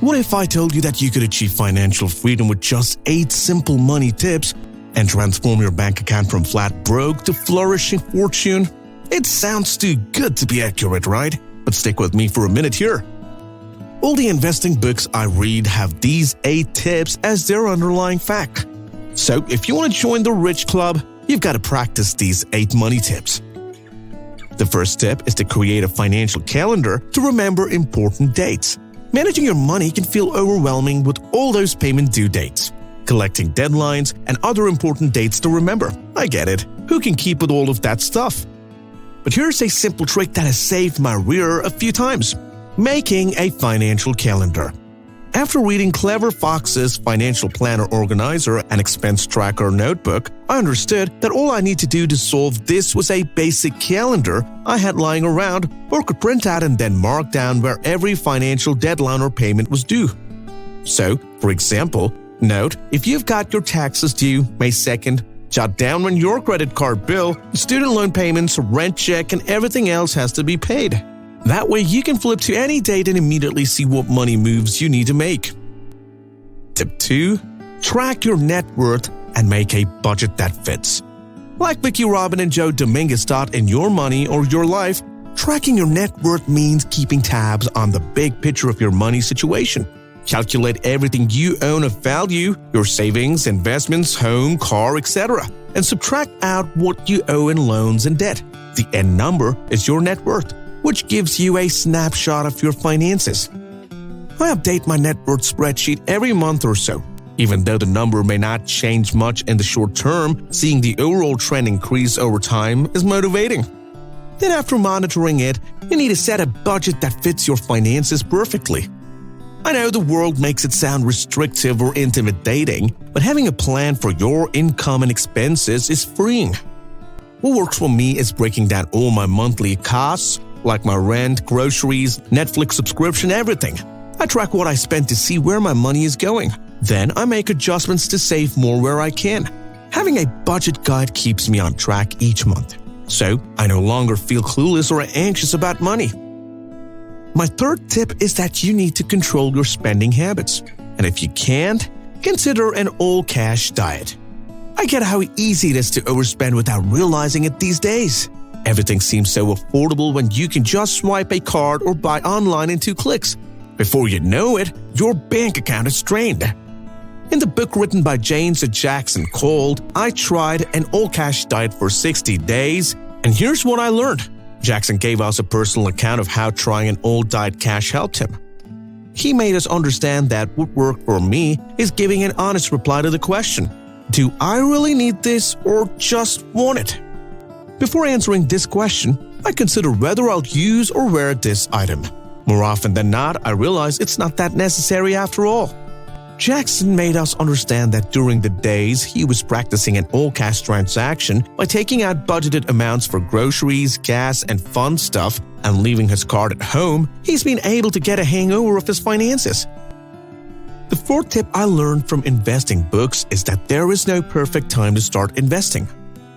What if I told you that you could achieve financial freedom with just 8 simple money tips and transform your bank account from flat broke to flourishing fortune? It sounds too good to be accurate, right? But stick with me for a minute here. All the investing books I read have these 8 tips as their underlying fact. So if you want to join the rich club, you've got to practice these 8 money tips. The first tip is to create a financial calendar to remember important dates. Managing your money can feel overwhelming with all those payment due dates, collecting deadlines, and other important dates to remember. I get it. Who can keep with all of that stuff? But here's a simple trick that has saved my rear a few times. Making a financial calendar. After reading Clever Fox's Financial Planner Organizer and Expense Tracker Notebook, I understood that all I need to do to solve this was a basic calendar I had lying around or could print out and then mark down where every financial deadline or payment was due. So, for example, note if you've got your taxes due May 2nd, jot down when your credit card bill, student loan payments, rent check, and everything else has to be paid. That way you can flip to any date and immediately see what money moves you need to make. Tip 2. Track your net worth and make a budget that fits. Like Vicky Robin and Joe Dominguez taught in Your Money or Your Life, tracking your net worth means keeping tabs on the big picture of your money situation. Calculate everything you own of value, your savings, investments, home, car, etc., and subtract out what you owe in loans and debt. The end number is your net worth, which gives you a snapshot of your finances. I update my net worth spreadsheet every month or so. Even though the number may not change much in the short term, seeing the overall trend increase over time is motivating. Then after monitoring it, you need to set a budget that fits your finances perfectly. I know the world makes it sound restrictive or intimidating, but having a plan for your income and expenses is freeing. What works for me is breaking down all my monthly costs, like my rent, groceries, Netflix subscription, everything. I track what I spend to see where my money is going. Then I make adjustments to save more where I can. Having a budget guide keeps me on track each month, so I no longer feel clueless or anxious about money. My third tip is that you need to control your spending habits. And if you can't, consider an all-cash diet. I get how easy it is to overspend without realizing it these days. Everything seems so affordable when you can just swipe a card or buy online in 2 clicks. Before you know it, your bank account is drained. In the book written by James Jackson called I Tried an All-Cash Diet for 60 Days, and here's what I learned. Jackson gave us a personal account of how trying an all-diet cash helped him. He made us understand that what worked for me is giving an honest reply to the question, do I really need this or just want it? Before answering this question, I consider whether I'll use or wear this item. More often than not, I realize it's not that necessary after all. Jackson made us understand that during the days he was practicing an all-cash transaction by taking out budgeted amounts for groceries, gas, and fun stuff and leaving his card at home, he's been able to get a hangover of his finances. The fourth tip I learned from investing books is that there is no perfect time to start investing.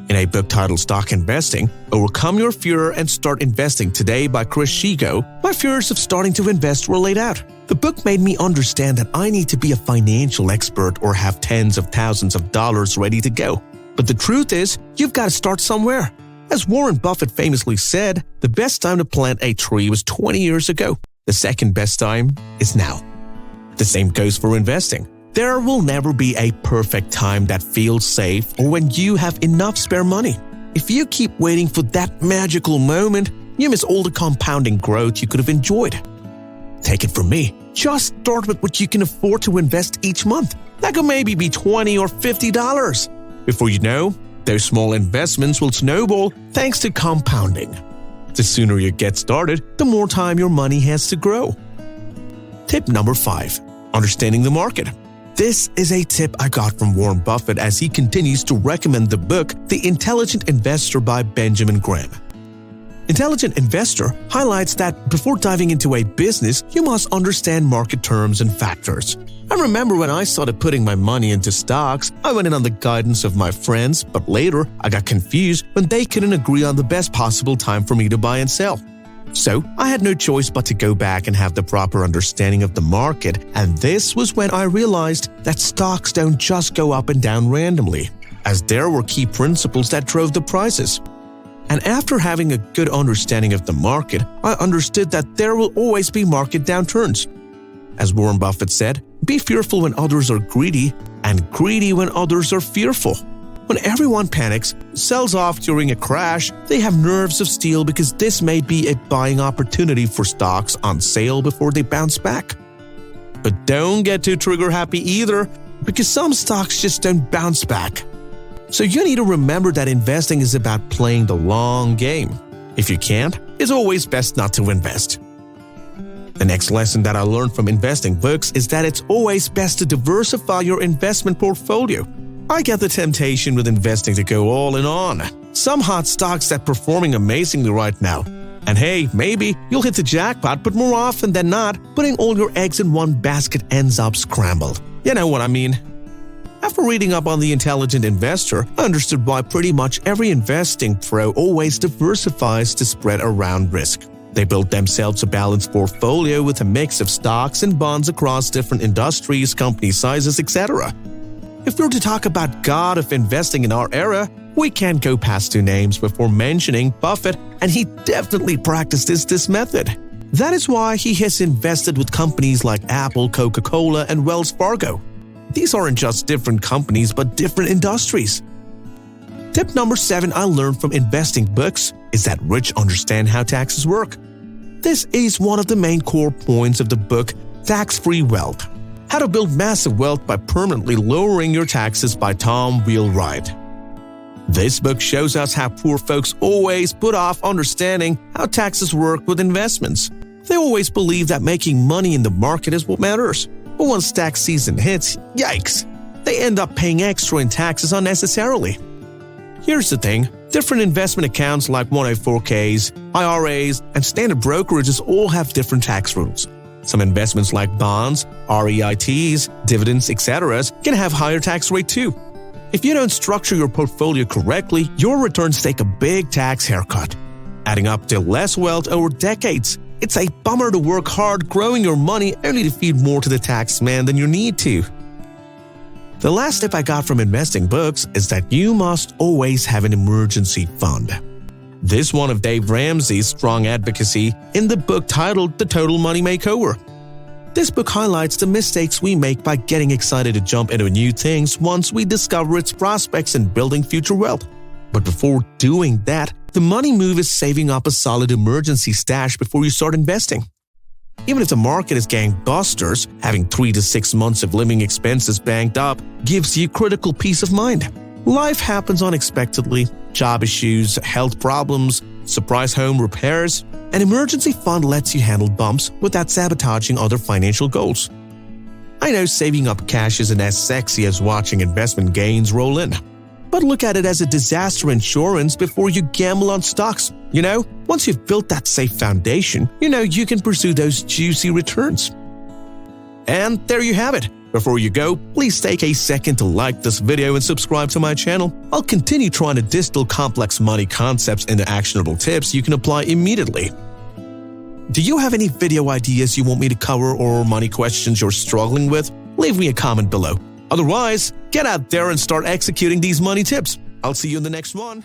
In a book titled Stock Investing, Overcome Your Fear and Start Investing Today by Chris Shigo, my fears of starting to invest were laid out. The book made me understand that I need to be a financial expert or have tens of thousands of dollars ready to go. But the truth is, you've got to start somewhere. As Warren Buffett famously said, the best time to plant a tree was 20 years ago. The second best time is now. The same goes for investing. There will never be a perfect time that feels safe or when you have enough spare money. If you keep waiting for that magical moment, you miss all the compounding growth you could have enjoyed. Take it from me. Just start with what you can afford to invest each month. That could maybe be $20 or $50. Before you know, those small investments will snowball thanks to compounding. The sooner you get started, the more time your money has to grow. Tip number 5. Understanding the market. This is a tip I got from Warren Buffett as he continues to recommend the book The Intelligent Investor by Benjamin Graham. Intelligent Investor highlights that before diving into a business, you must understand market terms and factors. I remember when I started putting my money into stocks, I went in on the guidance of my friends, but later I got confused when they couldn't agree on the best possible time for me to buy and sell. So I had no choice but to go back and have the proper understanding of the market, and this was when I realized that stocks don't just go up and down randomly, as there were key principles that drove the prices. And after having a good understanding of the market, I understood that there will always be market downturns. As Warren Buffett said, be fearful when others are greedy, and greedy when others are fearful. When everyone panics, sells off during a crash, they have nerves of steel because this may be a buying opportunity for stocks on sale before they bounce back. But don't get too trigger happy either, because some stocks just don't bounce back. So you need to remember that investing is about playing the long game. If you can't, it's always best not to invest. The next lesson that I learned from investing books is that it's always best to diversify your investment portfolio. I get the temptation with investing to go all in on some hot stocks that are performing amazingly right now. And hey, maybe you'll hit the jackpot, but more often than not, putting all your eggs in one basket ends up scrambled. You know what I mean? After reading up on The Intelligent Investor, I understood why pretty much every investing pro always diversifies to spread around risk. They build themselves a balanced portfolio with a mix of stocks and bonds across different industries, company sizes, etc. If we're to talk about God of investing in our era, we can't go past two names before mentioning Buffett, and he definitely practiced this method. That is why he has invested with companies like Apple, Coca-Cola, and Wells Fargo. These aren't just different companies, but different industries. Tip number 7 I learned from investing books is that rich understand how taxes work. This is one of the main core points of the book Tax-Free Wealth: How to Build Massive Wealth by Permanently Lowering Your Taxes by Tom Wheelwright. This book shows us how poor folks always put off understanding how taxes work with investments. They always believe that making money in the market is what matters. But once tax season hits, yikes, they end up paying extra in taxes unnecessarily. Here's the thing, different investment accounts like 104Ks, IRAs, and standard brokerages all have different tax rules. Some investments like bonds, REITs, dividends, etc. can have higher tax rate too. If you don't structure your portfolio correctly, your returns take a big tax haircut, adding up to less wealth over decades. It's a bummer to work hard growing your money only to feed more to the tax man than you need to. The last tip I got from investing books is that you must always have an emergency fund. This one of Dave Ramsey's strong advocacy in the book titled The Total Money Makeover. This book highlights the mistakes we make by getting excited to jump into new things once we discover its prospects in building future wealth. But before doing that, the money move is saving up a solid emergency stash before you start investing. Even if the market is gangbusters, having 3 to 6 months of living expenses banked up gives you critical peace of mind. Life happens unexpectedly, job issues, health problems, surprise home repairs. An emergency fund lets you handle bumps without sabotaging other financial goals. I know saving up cash isn't as sexy as watching investment gains roll in. But look at it as a disaster insurance before you gamble on stocks. Once you've built that safe foundation, you can pursue those juicy returns. And there you have it. Before you go, please take a second to like this video and subscribe to my channel. I'll continue trying to distill complex money concepts into actionable tips you can apply immediately. Do you have any video ideas you want me to cover or money questions you're struggling with? Leave me a comment below. Otherwise, get out there and start executing these money tips. I'll see you in the next one.